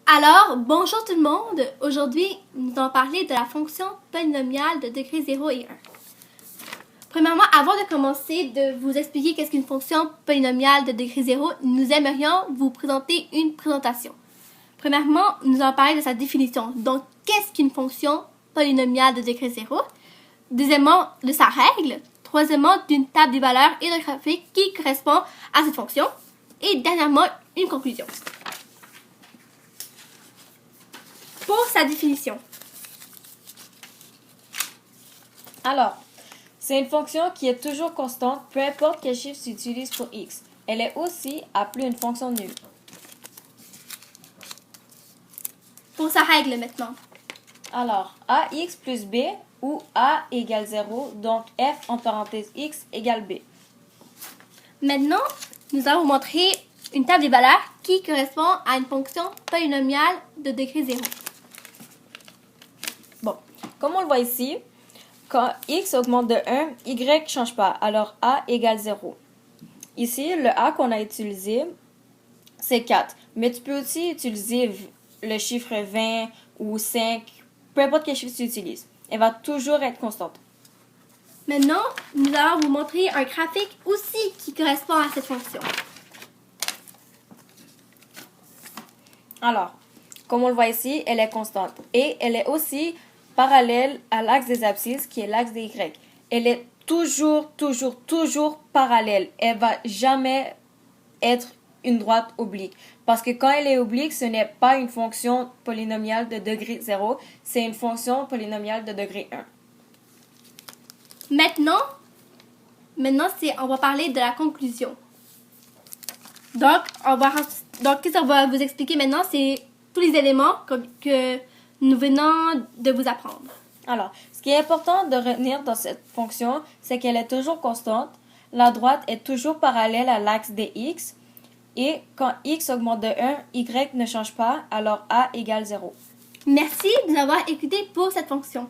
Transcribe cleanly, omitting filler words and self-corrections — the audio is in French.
Alors, bonjour tout le monde. Aujourd'hui, nous allons parler de la fonction polynomiale de degré 0 et 1. Premièrement, avant de commencer de vous expliquer qu'est-ce qu'une fonction polynomiale de degré 0, nous aimerions vous présenter une présentation. Premièrement, nous allons parler de sa définition. Donc, qu'est-ce qu'une fonction polynomiale de degré 0? Deuxièmement, de sa règle. Troisièmement, d'une table des valeurs et d'un graphique qui correspond à cette fonction. Et dernièrement, une conclusion. Pour sa définition. Alors, c'est une fonction qui est toujours constante, peu importe quel chiffre s'utilise pour x. Elle est aussi appelée une fonction nulle. Pour sa règle maintenant. Alors, ax plus b ou a égale 0, donc f en parenthèse x égale b. Maintenant, nous allons vous montrer une table des valeurs qui correspond à une fonction polynomiale de degré 0. Bon, comme on le voit ici, quand x augmente de 1, y ne change pas, alors a égale 0. Ici, le a qu'on a utilisé, c'est 4. Mais tu peux aussi utiliser le chiffre 20 ou 5, peu importe quel chiffre tu utilises. Elle va toujours être constante. Maintenant, nous allons vous montrer un graphique aussi qui correspond à cette fonction. Alors, comme on le voit ici, elle est constante. Et elle est aussi parallèle à l'axe des abscisses, qui est l'axe des y. Elle est toujours parallèle. Elle va jamais être une droite oblique. Parce que quand elle est oblique, ce n'est pas une fonction polynomiale de degré 0, c'est une fonction polynomiale de degré 1. Maintenant, on va parler de la conclusion. Donc, qu'est-ce qu'on va vous expliquer maintenant, c'est tous les éléments que nous venons de vous apprendre. Alors, ce qui est important de retenir dans cette fonction, c'est qu'elle est toujours constante. La droite est toujours parallèle à l'axe des x. Et quand x augmente de 1, y ne change pas, alors a égale 0. Merci de nous avoir écoutés pour cette fonction.